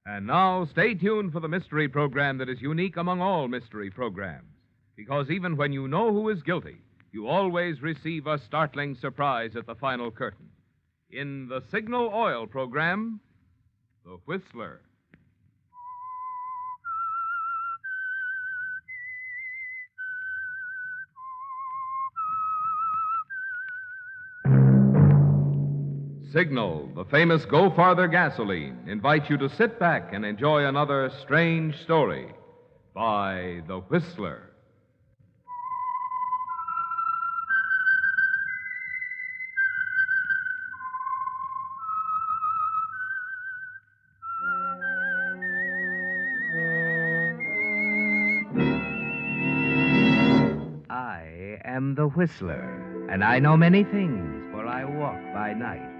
And now, stay tuned for the mystery program that is unique among all mystery programs. Because even when you know who is guilty, you always receive a startling surprise at the final curtain. In the Signal Oil program, The Whistler. Signal, the famous Go Farther gasoline, invites you to sit back and enjoy another strange story by The Whistler. I am the Whistler, and I know many things, for I walk by night.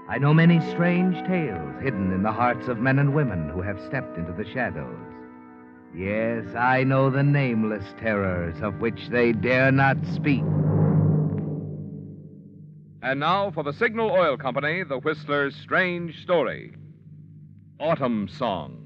I know many strange tales hidden in the hearts of men and women who have stepped into the shadows. Yes, I know the nameless terrors of which they dare not speak. And now for the Signal Oil Company, The Whistler's strange story, Autumn Song.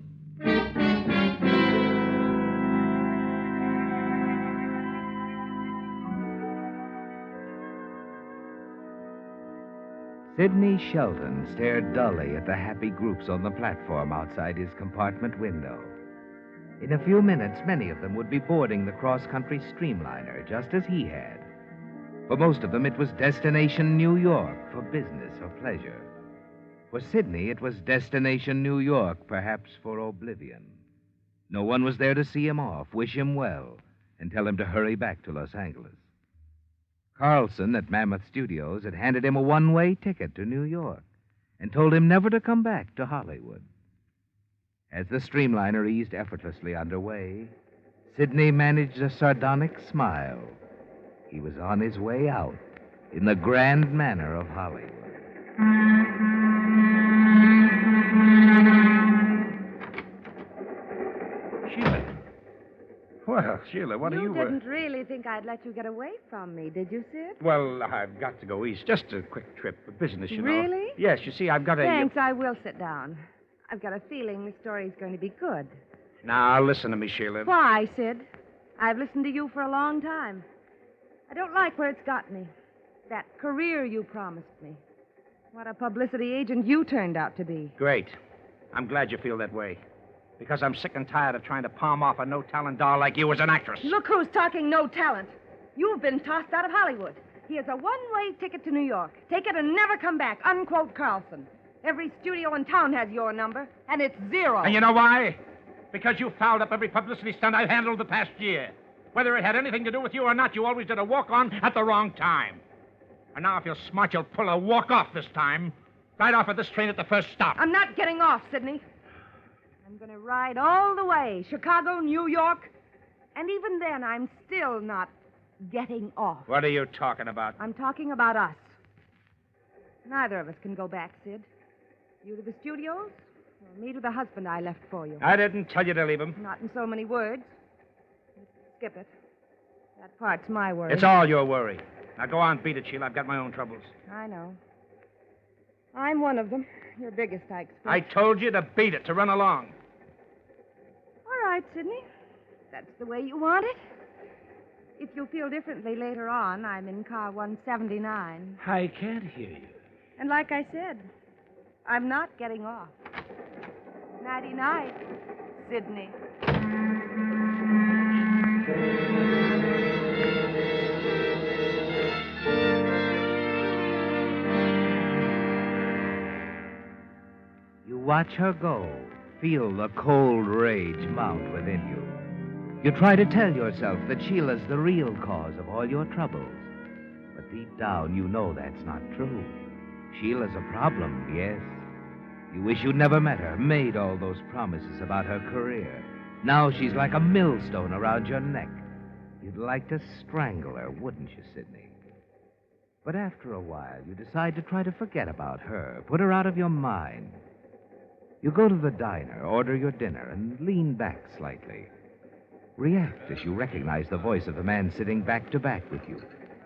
Sidney Shelton stared dully at the happy groups on the platform outside his compartment window. In a few minutes, many of them would be boarding the cross-country streamliner, just as he had. For most of them, it was destination New York for business or pleasure. For Sidney, it was destination New York, perhaps for oblivion. No one was there to see him off, wish him well, and tell him to hurry back to Los Angeles. Carlson at Mammoth Studios had handed him a one-way ticket to New York and told him never to come back to Hollywood. As the streamliner eased effortlessly underway, Sidney managed a sardonic smile. He was on his way out in the grand manner of Hollywood. Sheila. Well, Sheila, what are you... You didn't really think I'd let you get away from me, did you, Sid? Well, I've got to go east. Just a quick trip for business, you know. Really? Yes, you see, I've got a... Thanks, I will sit down. I've got a feeling the story's going to be good. Now, listen to me, Sheila. Why, Sid? I've listened to you for a long time. I don't like where it's got me. That career you promised me. What a publicity agent you turned out to be. Great. I'm glad you feel that way. Because I'm sick and tired of trying to palm off a no-talent doll like you as an actress. Look who's talking no talent. You've been tossed out of Hollywood. Here's a one-way ticket to New York. Take it and never come back. Unquote Carlson. Every studio in town has your number, and it's 0. And you know why? Because you fouled up every publicity stunt I've handled the past year. Whether it had anything to do with you or not, you always did a walk-on at the wrong time. And now if you're smart, you'll pull a walk-off this time. Right off of this train at the first stop. I'm not getting off, Sidney. I'm going to ride all the way. Chicago, New York. And even then, I'm still not getting off. What are you talking about? I'm talking about us. Neither of us can go back, Sid. You to the studios, or me to the husband I left for you. I didn't tell you to leave him. Not in so many words. Skip it. That part's my worry. It's all your worry. Now go on, beat it, Sheila. I've got my own troubles. I know. I'm one of them. Your biggest, I expect. I told you to beat it, to run along. All right, Sidney. That's the way you want it. If you feel differently later on, I'm in car 179. I can't hear you. And like I said, I'm not getting off. Nighty-night, Sidney. You watch her go, feel the cold rage mount within you. You try to tell yourself that Sheila's the real cause of all your troubles. But deep down, you know that's not true. Sheila's a problem, yes. You wish you'd never met her, made all those promises about her career. Now she's like a millstone around your neck. You'd like to strangle her, wouldn't you, Sidney? But after a while, you decide to try to forget about her, put her out of your mind. You go to the diner, order your dinner, and lean back slightly. React as you recognize the voice of the man sitting back to back with you.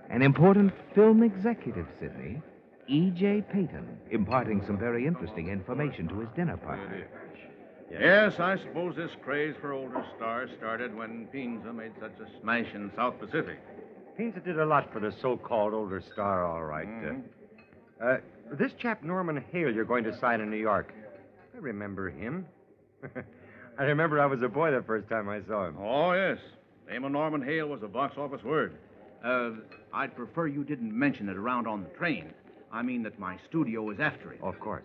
An important film executive, Sidney. E.J. Payton, imparting some very interesting information to his dinner partner. Yes, I suppose this craze for older stars started when Pinza made such a smash in South Pacific. Pinza did a lot for the so-called older star, all right. This chap Norman Hale you're going to sign in New York. I remember him. I remember I was a boy the first time I saw him. Oh, yes. Name of Norman Hale was a box office word. I'd prefer you didn't mention it around on the train. I mean that my studio is after it. Of course.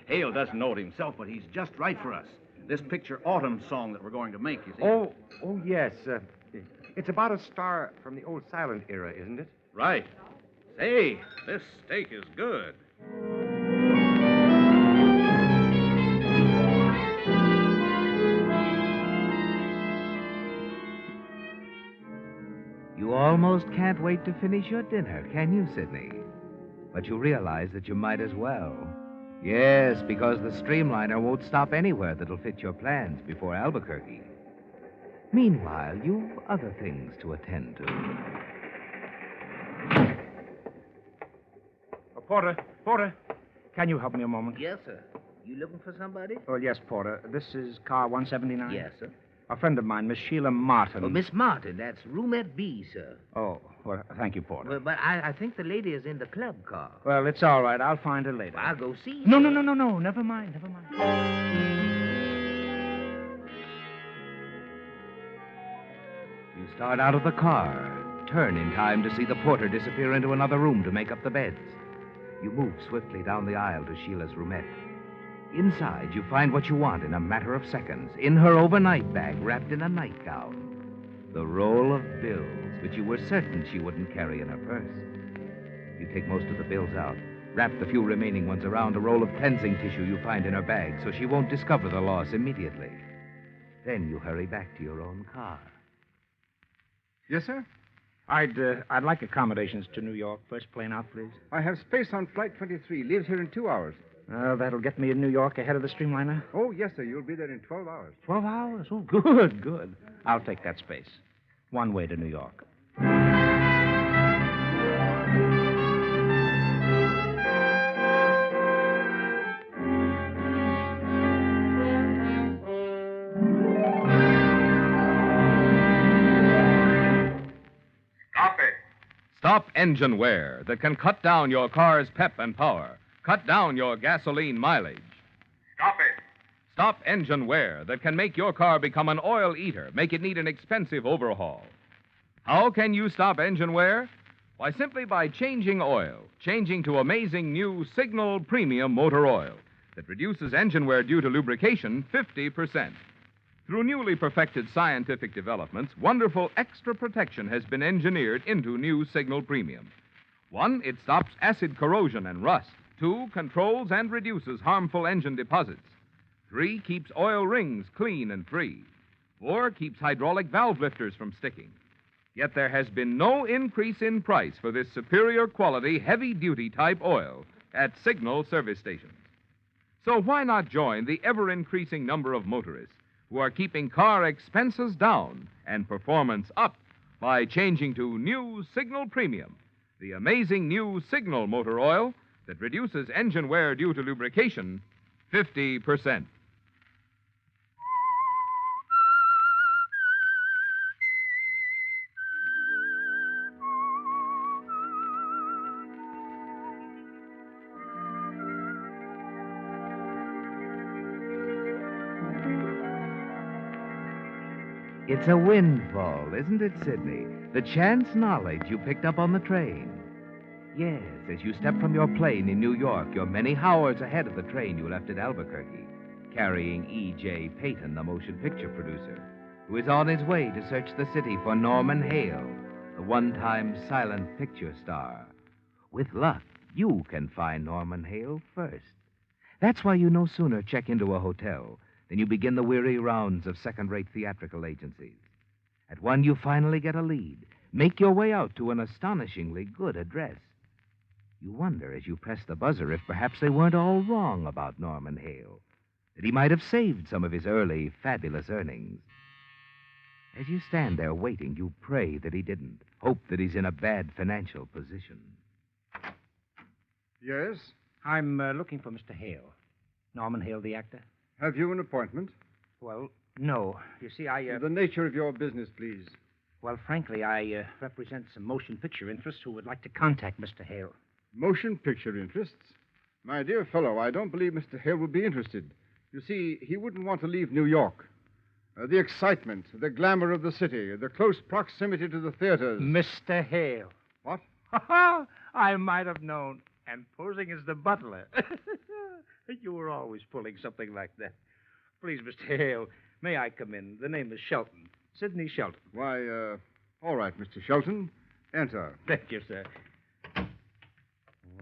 Hale doesn't know it himself, but he's just right for us. This picture Autumn song that we're going to make, you see. Oh, yes. It's about a star from the old silent era, isn't it? Right. Say, this steak is good. You almost can't wait to finish your dinner, can you, Sidney? But you realize that you might as well. Yes, because the streamliner won't stop anywhere that'll fit your plans before Albuquerque. Meanwhile, you've other things to attend to. Oh, Porter, can you help me a moment? Yes, sir. You looking for somebody? Oh, yes, Porter. This is car 179? Yes, sir. A friend of mine, Miss Sheila Martin. Oh, Miss Martin, that's roomette B, sir. Oh, well, thank you, Porter. Well, but I think the lady is in the club car. Well, it's all right. I'll find her later. I'll go see. No. her. Never mind. You start out of the car, turn in time to see the porter disappear into another room to make up the beds. You move swiftly down the aisle to Sheila's roomette. Inside, you find what you want in a matter of seconds, in her overnight bag, wrapped in a nightgown. The roll of bills, which you were certain she wouldn't carry in her purse. You take most of the bills out, wrap the few remaining ones around a roll of cleansing tissue you find in her bag so she won't discover the loss immediately. Then you hurry back to your own car. Yes, sir? I'd like accommodations to New York. First plane out, please. I have space on Flight 23. Leaves here in 2 hours. That'll get me in New York ahead of the streamliner. Oh, yes, sir. You'll be there in 12 hours. 12 hours? Oh, good. I'll take that space. One way to New York. Stop it. Stop engine wear that can cut down your car's pep and power. Cut down your gasoline mileage. Stop it. Stop engine wear that can make your car become an oil eater, make it need an expensive overhaul. How can you stop engine wear? Why, simply by changing oil. Changing to amazing new Signal Premium Motor Oil that reduces engine wear due to lubrication 50%. Through newly perfected scientific developments, wonderful extra protection has been engineered into new Signal Premium. 1, it stops acid corrosion and rust. 2, controls and reduces harmful engine deposits. 3, keeps oil rings clean and free. 4, keeps hydraulic valve lifters from sticking. Yet there has been no increase in price for this superior quality, heavy-duty type oil at Signal service stations. So why not join the ever-increasing number of motorists who are keeping car expenses down and performance up by changing to new Signal Premium, the amazing new Signal motor oil that reduces engine wear due to lubrication 50%. It's a windfall, isn't it, Sidney? The chance knowledge you picked up on the train. Yes, as you step from your plane in New York, you're many hours ahead of the train you left at Albuquerque, carrying E.J. Payton, the motion picture producer, who is on his way to search the city for Norman Hale, the one-time silent picture star. With luck, you can find Norman Hale first. That's why you no sooner check into a hotel than you begin the weary rounds of second-rate theatrical agencies. At one, you finally get a lead. Make your way out to an astonishingly good address. You wonder as you press the buzzer if perhaps they weren't all wrong about Norman Hale, that he might have saved some of his early fabulous earnings. As you stand there waiting, you pray that he didn't, hope that he's in a bad financial position. Yes? I'm looking for Mr. Hale. Norman Hale, the actor. Have you an appointment? Well, no. You see, The nature of your business, please. Well, frankly, I represent some motion picture interests who would like to contact Mr. Hale. Motion picture interests? My dear fellow, I don't believe Mr. Hale would be interested. You see, he wouldn't want to leave New York. The excitement, the glamour of the city, the close proximity to the theaters. Mr. Hale. What? I might have known. And posing as the butler. You were always pulling something like that. Please, Mr. Hale, may I come in? The name is Shelton. Sidney Shelton. Why, all right, Mr. Shelton. Enter. Thank you, sir.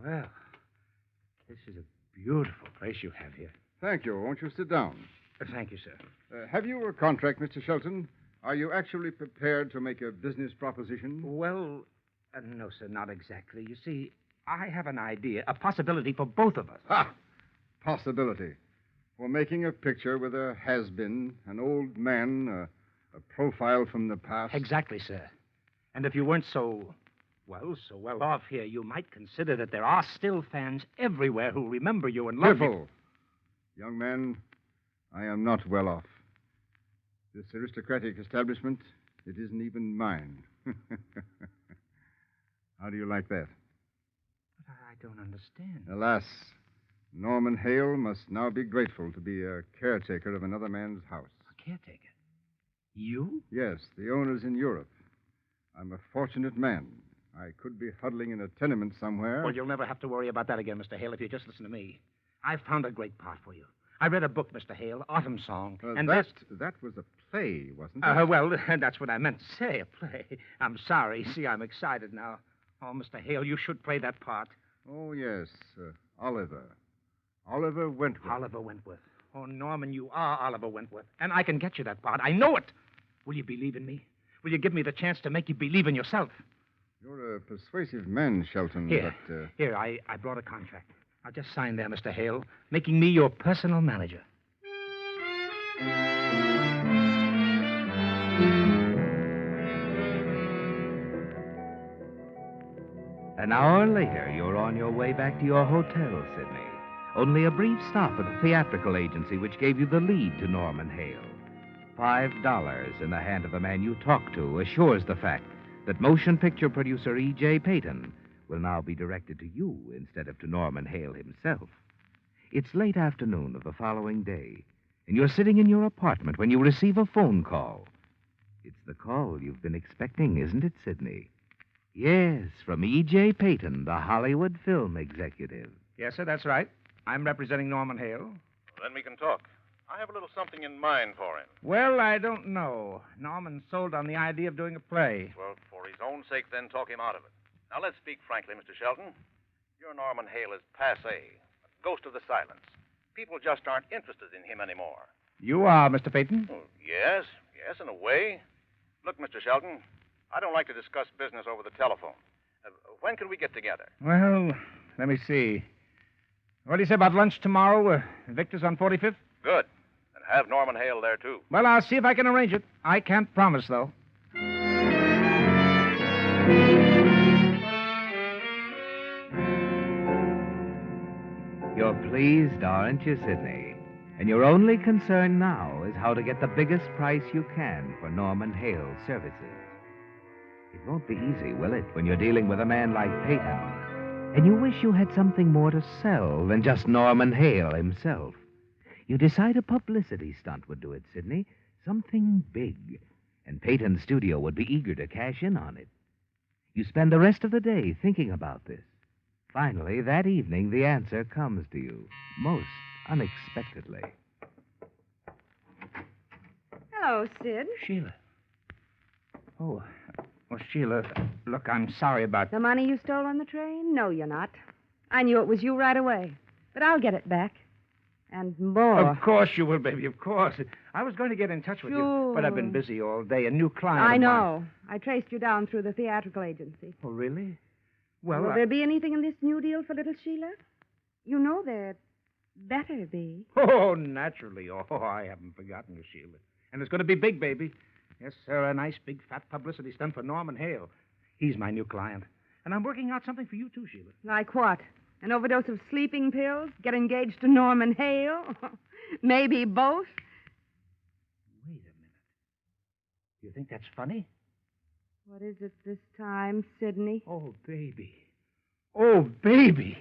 Well, this is a beautiful place you have here. Thank you. Won't you sit down? Thank you, sir. Have you a contract, Mr. Shelton? Are you actually prepared to make a business proposition? Well, no, sir, not exactly. You see, I have an idea, a possibility for both of us. Ha! Possibility. For making a picture with a has-been, an old man, a profile from the past. Exactly, sir. And if you weren't so well off here, you might consider that there are still fans everywhere who remember you and love you. Careful. Young man, I am not well off. This aristocratic establishment, it isn't even mine. How do you like that? But I don't understand. Alas, Norman Hale must now be grateful to be a caretaker of another man's house. A caretaker? You? Yes, the owner's in Europe. I'm a fortunate man. I could be huddling in a tenement somewhere. Well, you'll never have to worry about that again, Mr. Hale, if you just listen to me. I've found a great part for you. I read a book, Mr. Hale, Autumn Song. And that was a play, wasn't it? Well, that's what I meant to say, a play. I'm sorry. See, I'm excited now. Oh, Mr. Hale, you should play that part. Oh, yes. Oliver. Oliver Wentworth. Oliver Wentworth. Oh, Norman, you are Oliver Wentworth. And I can get you that part. I know it. Will you believe in me? Will you give me the chance to make you believe in yourself? You're a persuasive man, Shelton, Here. but... Here, I brought a contract. I'll just sign there, Mr. Hale, making me your personal manager. An hour later, you're on your way back to your hotel, Sidney. Only a brief stop at the theatrical agency which gave you the lead to Norman Hale. $5 in the hand of the man you talked to assures the fact that motion picture producer E.J. Payton will now be directed to you instead of to Norman Hale himself. It's late afternoon of the following day, and you're sitting in your apartment when you receive a phone call. It's the call you've been expecting, isn't it, Sidney? Yes, from E.J. Payton, the Hollywood film executive. Yes, sir, that's right. I'm representing Norman Hale. Then we can talk. I have a little something in mind for him. Well, I don't know. Norman's sold on the idea of doing a play. Well, for his own sake, then talk him out of it. Now, let's speak frankly, Mr. Shelton. Your Norman Hale is passé, a ghost of the silence. People just aren't interested in him anymore. You are, Mr. Payton? Oh, yes, in a way. Look, Mr. Shelton, I don't like to discuss business over the telephone. When can we get together? Well, let me see. What do you say about lunch tomorrow? Victor's on 45th? Good. And have Norman Hale there, too. Well, I'll see if I can arrange it. I can't promise, though. You're pleased, aren't you, Sidney? And your only concern now is how to get the biggest price you can for Norman Hale's services. It won't be easy, will it, when you're dealing with a man like Payton? And you wish you had something more to sell than just Norman Hale himself. You decide a publicity stunt would do it, Sidney. Something big. And Payton's studio would be eager to cash in on it. You spend the rest of the day thinking about this. Finally, that evening, the answer comes to you, most unexpectedly. Hello, Sid. Sheila. Oh, Sheila, look, I'm sorry about... The money you stole on the train? No, you're not. I knew it was you right away. But I'll get it back. And more. Of course you will, baby, of course. I was going to get in touch with you, but I've been busy all day. A new client I of know. mine. I traced you down through the theatrical agency. Oh, really? Well, Will there be anything in this new deal for little Sheila? You know there better be. Oh, naturally. Oh, I haven't forgotten you, Sheila. And it's going to be big, baby. Yes, sir, a nice big fat publicity stunt for Norman Hale. He's my new client. And I'm working out something for you, too, Sheila. Like what? An overdose of sleeping pills? Get engaged to Norman Hale? Maybe both. Wait a minute. You think that's funny? What is it this time, Sidney? Oh, baby. Oh, baby.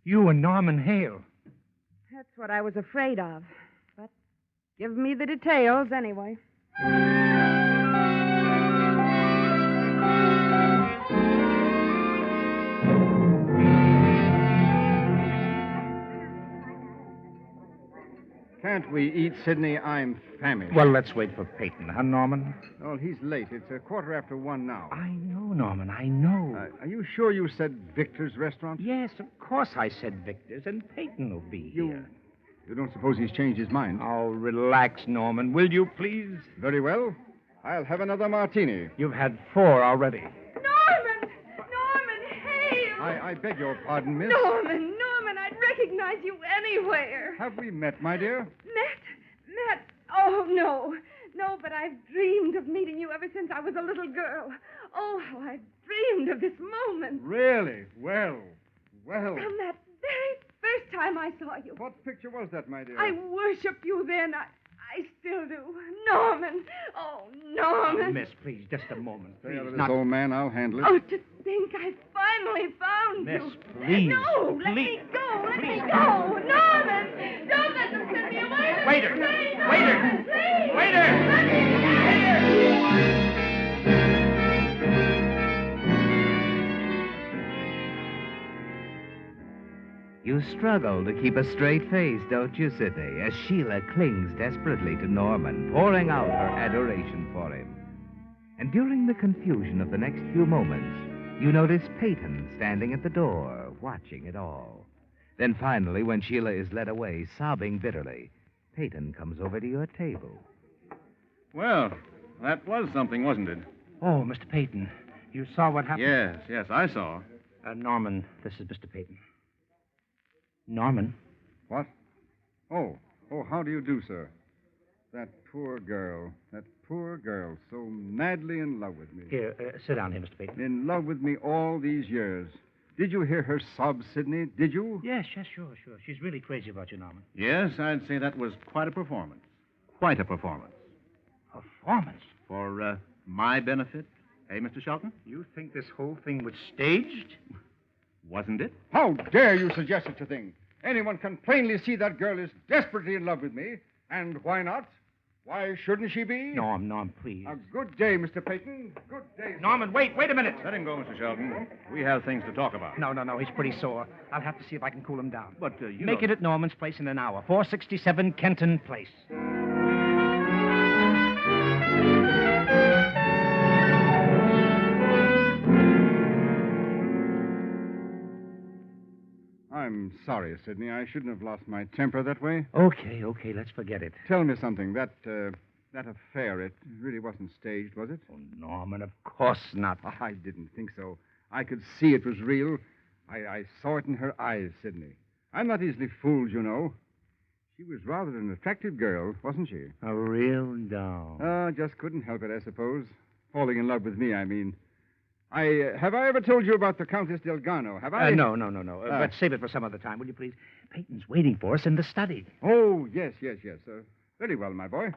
You and Norman Hale. That's what I was afraid of. But give me the details anyway. Can't we eat, Sidney? I'm famished. Well, let's wait for Peyton, huh, Norman? Well, he's late. It's 1:15 now. I know, Norman, I know. Are you sure you said Victor's restaurant? Yes, of course I said Victor's, and Peyton will be here. You don't suppose he's changed his mind? Oh, relax, Norman, will you, please? Very well. I'll have another martini. You've had 4 already. Norman! Norman Hale! I beg your pardon, miss. Norman, I'd recognize you anywhere. Have we met, my dear? Met? Oh, no. No, but I've dreamed of meeting you ever since I was a little girl. Oh, how I've dreamed of this moment. Really? Well. From that very first time I saw you. What picture was that, my dear? I worshiped you then. I still do. Norman. Oh, Norman. Oh, miss, please, just a moment. Stay out of Please, this, old man. I'll handle it. Oh, to think I finally found you. Miss, please. No, let me go. Let me go. Norman, don't let them send me away. Waiter! Please, Waiter! Norman, please. Waiter! Let me go. You struggle to keep a straight face, don't you, Sidney, as Sheila clings desperately to Norman, pouring out her adoration for him. And during the confusion of the next few moments, you notice Peyton standing at the door, watching it all. Then finally, when Sheila is led away, sobbing bitterly, Peyton comes over to your table. Well, that was something, wasn't it? Oh, Mr. Peyton, you saw what happened? Yes, I saw. Norman, this is Mr. Peyton. Norman. What? Oh, how do you do, sir? That poor girl, so madly in love with me. Here, sit down here, Mr. Peyton. In love with me all these years. Did you hear her sob, Sidney? Did you? Yes, sure. She's really crazy about you, Norman. Yes, I'd say that was quite a performance. Quite a performance. Performance? For my benefit, eh, Mr. Shelton? You think this whole thing was staged? Wasn't it? How dare you suggest such a thing? Anyone can plainly see that girl is desperately in love with me. And why not? Why shouldn't she be? Norm, please. A good day, Mr. Peyton. Good day. Norman, wait a minute. Let him go, Mr. Shelton. We have things to talk about. No, he's pretty sore. I'll have to see if I can cool him down. But you Make it at Norman's place in an hour. 467 Kenton Place. I'm sorry, Sidney. I shouldn't have lost my temper that way. Okay, let's forget it. Tell me something. That affair, it really wasn't staged, was it? Oh, Norman, of course not. I didn't think so. I could see it was real. I saw it in her eyes, Sidney. I'm not easily fooled, you know. She was rather an attractive girl, wasn't she? A real doll. Just couldn't help it, I suppose. Falling in love with me, I mean. Have I ever told you about the Countess Delgano? Have I? No. But save it for some other time, will you please? Peyton's waiting for us in the study. Oh, yes. Very well, my boy.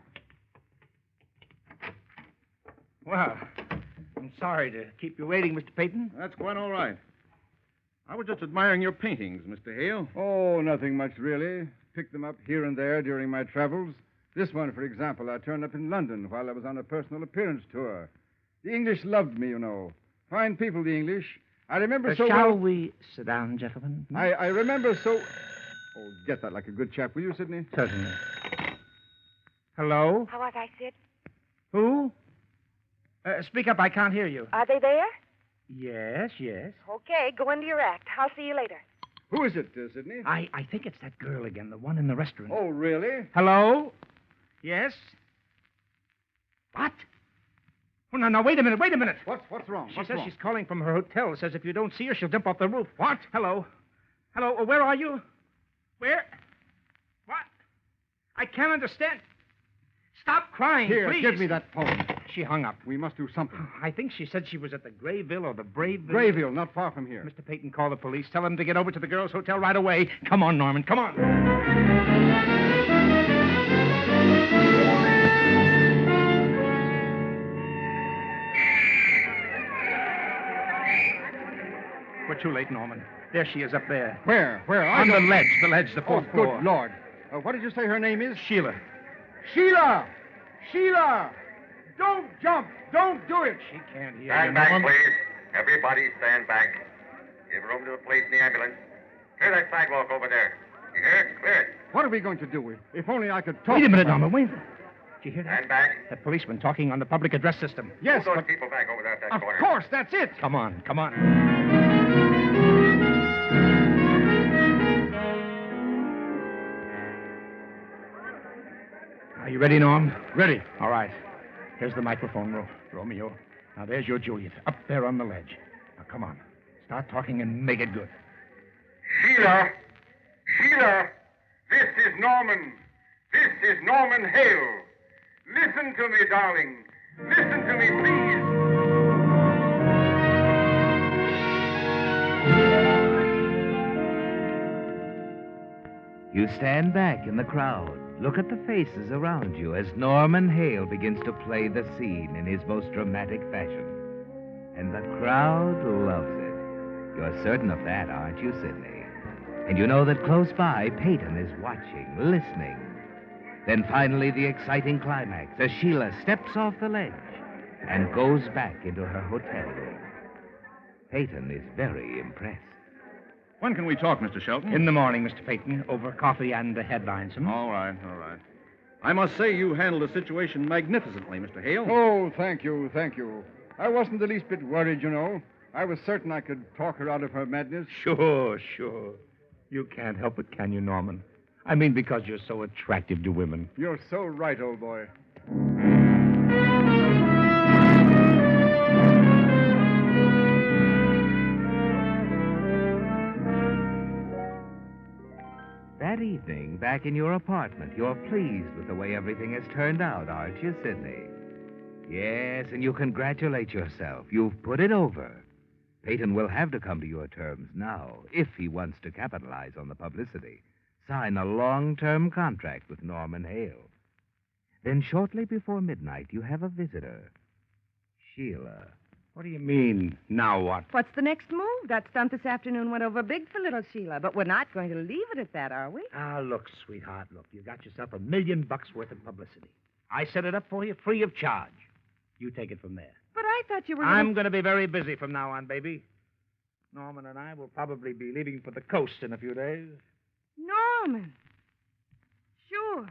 Well, I'm sorry to keep you waiting, Mr. Peyton. That's quite all right. I was just admiring your paintings, Mr. Hale. Oh, nothing much, really. Picked them up here and there during my travels. This one, for example, I turned up in London while I was on a personal appearance tour. The English loved me, you know. Fine people, the English. I remember so Shall well... we sit down, gentlemen? I remember so... Oh, get that like a good chap, will you, Sidney? Certainly. Hello? How was I, Sid? Who? Speak up, I can't hear you. Are they there? Yes. Okay, go into your act. I'll see you later. Who is it, Sidney? I think it's that girl again, the one in the restaurant. Oh, really? Hello? Yes? What? Oh, no, wait a minute. What's wrong? She says she's calling from her hotel. Says if you don't see her, she'll jump off the roof. What? Hello? Where are you? Where? What? I can't understand. Stop crying, Here, please. give me that phone. She hung up. We must do something. I think she said she was at the Grayville or the Braveville. Grayville, not far from here. Mr. Peyton, call the police. Tell them to get over to the girls' hotel right away. Come on, Norman. Come on. we're too late, Norman. There she is up there. Where? On the ledge, the Oh, fourth floor. good Lord. What did you say her name is? Sheila. Sheila! Sheila! Don't jump! Don't do it! She can't hear you, Stand back, Norman. please. Everybody stand back. Give room to the police and the ambulance. Clear that sidewalk over there. You hear it? Clear it. What are we going to do? If only I could talk. Wait a minute, to her. Norman. Wait a minute. Did you hear that? Stand back. That policeman talking on the public address system. Yes, Move those but people back over there at that of corner. course, that's it. Come on. Are you ready, Norm? Ready. All right. Here's the microphone, Romeo. Now, there's your Juliet, up there on the ledge. Now, come on. Start talking and make it good. Sheila! Sheila! This is Norman. This is Norman Hale. Listen to me, darling. Listen to me, please. You stand back in the crowd. Look at the faces around you as Norman Hale begins to play the scene in his most dramatic fashion. And the crowd loves it. You're certain of that, aren't you, Sidney? And you know that close by, Peyton is watching, listening. Then finally, the exciting climax as Sheila steps off the ledge and goes back into her hotel room. Peyton is very impressed. When can we talk, Mr. Shelton? In the morning, Mr. Peyton, over coffee and the headlines. All right. I must say you handled the situation magnificently, Mr. Hale. Oh, thank you. I wasn't the least bit worried, you know. I was certain I could talk her out of her madness. Sure. You can't help it, can you, Norman? I mean, because you're so attractive to women. You're so right, old boy. That evening, back in your apartment, you're pleased with the way everything has turned out, aren't you, Sidney? Yes, and you congratulate yourself. You've put it over. Peyton will have to come to your terms now, if he wants to capitalize on the publicity. Sign a long-term contract with Norman Hale. Then shortly before midnight, you have a visitor. Sheila. What do you mean, now what? What's the next move? That stunt this afternoon went over big for little Sheila, but we're not going to leave it at that, are we? Ah, look, sweetheart, look. You got yourself $1 million worth of publicity. I set it up for you free of charge. You take it from there. But I thought you were I'm going to be very busy from now on, baby. Norman and I will probably be leaving for the coast in a few days. Norman. Sure.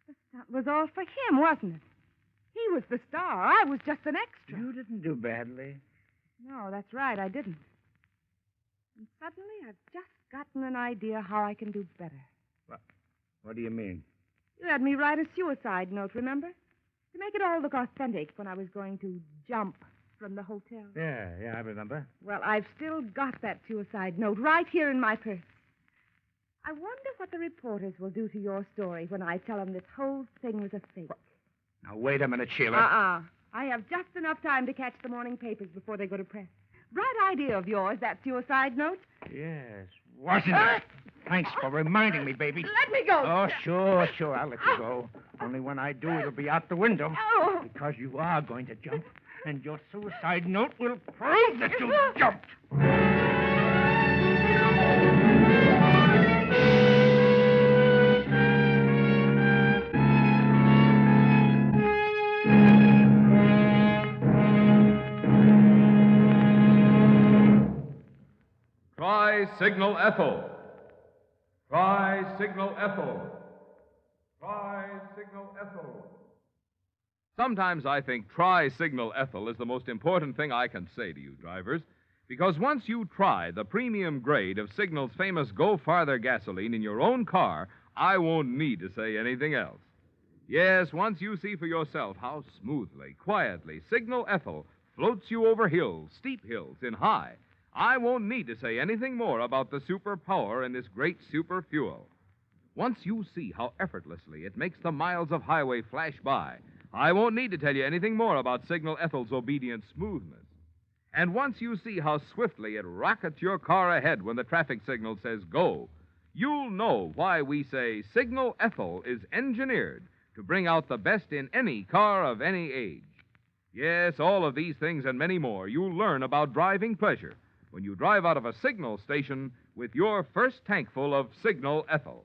The stunt was all for him, wasn't it? He was the star. I was just an extra. You didn't do badly. No, that's right. I didn't. And suddenly, I've just gotten an idea how I can do better. What do you mean? You had me write a suicide note, remember? To make it all look authentic when I was going to jump from the hotel. Yeah, I remember. Well, I've still got that suicide note right here in my purse. I wonder what the reporters will do to your story when I tell them this whole thing was a fake. Now, wait a minute, Sheila. I have just enough time to catch the morning papers before they go to press. Bright idea of yours, that suicide note. Yes, wasn't it? Thanks for reminding me, baby. Let me go. Oh, sure. I'll let you go. Only when I do, it'll be out the window. Oh. Because you are going to jump, and your suicide note will prove that you jumped. Signal Ethel. Try Signal Ethel. Try Signal Ethel. Sometimes I think Try Signal Ethel is the most important thing I can say to you drivers, because once you try the premium grade of Signal's famous Go Farther gasoline in your own car, I won't need to say anything else. Yes, once you see for yourself how smoothly, quietly Signal Ethel floats you over hills, steep hills, in high, I won't need to say anything more about the super power in this great super fuel. Once you see how effortlessly it makes the miles of highway flash by, I won't need to tell you anything more about Signal Ethel's obedient smoothness. And once you see how swiftly it rockets your car ahead when the traffic signal says go, you'll know why we say Signal Ethel is engineered to bring out the best in any car of any age. Yes, all of these things and many more you'll learn about driving pleasure when you drive out of a Signal station with your first tankful of Signal Ethyl.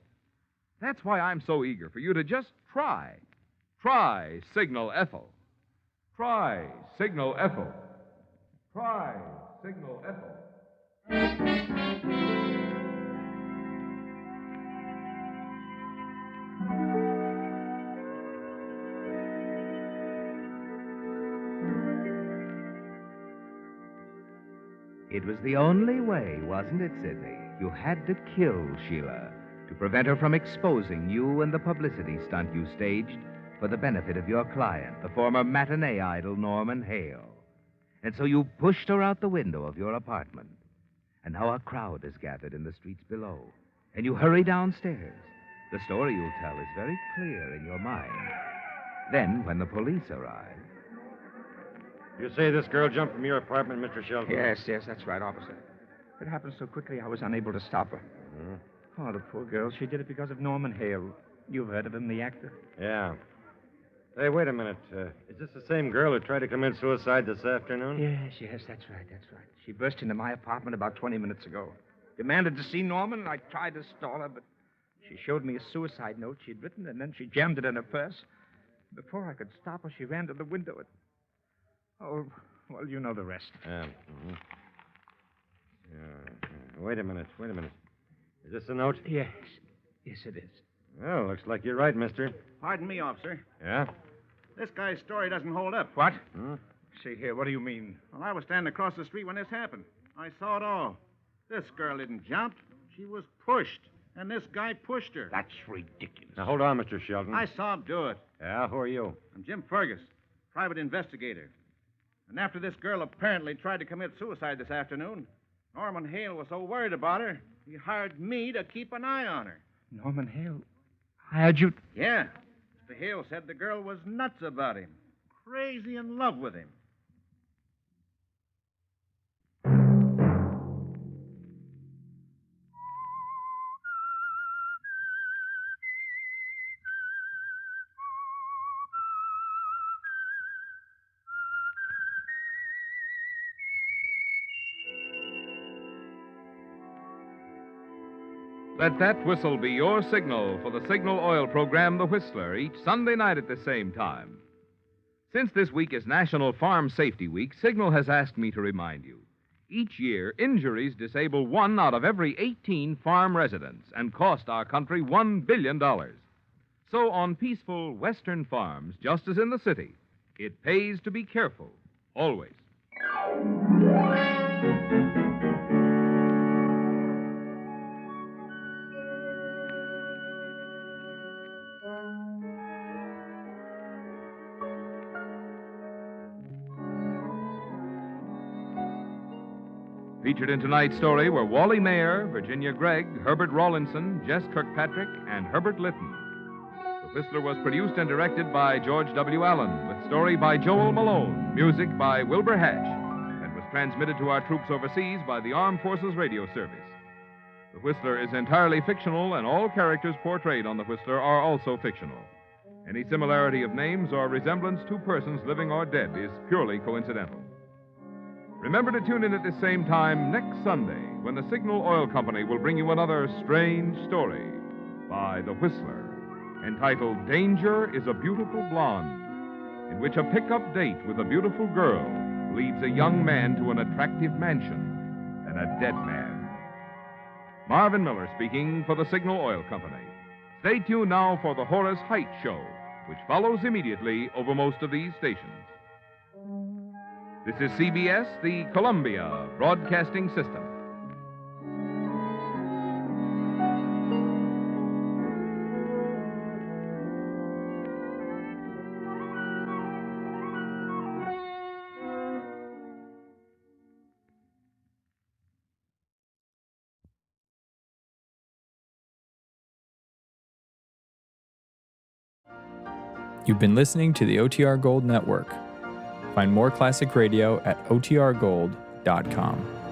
That's why I'm so eager for you to just try. Try Signal Ethyl. Try Signal Ethyl. Try Signal Ethyl. It was the only way, wasn't it, Sidney? You had to kill Sheila to prevent her from exposing you and the publicity stunt you staged for the benefit of your client, the former matinee idol Norman Hale. And so you pushed her out the window of your apartment. And now a crowd has gathered in the streets below. And you hurry downstairs. The story you'll tell is very clear in your mind. Then, when the police arrive... You say this girl jumped from your apartment, Mr. Shelton? Yes, that's right, officer. It happened so quickly I was unable to stop her. Oh, the poor girl. She did it because of Norman Hale. You've heard of him, the actor? Yeah. Hey, wait a minute. Is this the same girl who tried to commit suicide this afternoon? Yes, that's right. She burst into my apartment about 20 minutes ago. Demanded to see Norman, and I tried to stall her, but she showed me a suicide note she'd written, and then she jammed it in her purse. Before I could stop her, she ran to the window. Oh, well, you know the rest. Wait a minute. Is this the note? Yes, it is. Well, looks like you're right, mister. Pardon me, officer. Yeah? This guy's story doesn't hold up. What? See here, what do you mean? Well, I was standing across the street when this happened. I saw it all. This girl didn't jump. She was pushed, and this guy pushed her. That's ridiculous. Now, hold on, Mr. Shelton. I saw him do it. Yeah, who are you? I'm Jim Fergus, private investigator. And after this girl apparently tried to commit suicide this afternoon, Norman Hale was so worried about her, he hired me to keep an eye on her. Norman Hale hired you? Yeah. Mr. Hale said the girl was nuts about him, crazy in love with him. Let that whistle be your signal for the Signal Oil program, The Whistler, each Sunday night at the same time. Since this week is National Farm Safety Week, Signal has asked me to remind you. Each year, injuries disable 1 out of every 18 farm residents and cost our country $1 billion. So on peaceful Western farms, just as in the city, it pays to be careful, always. Featured in tonight's story were Wally Mayer, Virginia Gregg, Herbert Rawlinson, Jess Kirkpatrick, and Herbert Litton. The Whistler was produced and directed by George W. Allen, with story by Joel Malone, music by Wilbur Hatch, and was transmitted to our troops overseas by the Armed Forces Radio Service. The Whistler is entirely fictional, and all characters portrayed on The Whistler are also fictional. Any similarity of names or resemblance to persons living or dead is purely coincidental. Remember to tune in at the same time next Sunday when the Signal Oil Company will bring you another strange story by The Whistler, entitled Danger is a Beautiful Blonde, in which a pickup date with a beautiful girl leads a young man to an attractive mansion and a dead man. Marvin Miller speaking for the Signal Oil Company. Stay tuned now for the Horace Height Show, which follows immediately over most of these stations. This is CBS, the Columbia Broadcasting System. You've been listening to the OTR Gold Network. Find more classic radio at otrgold.com.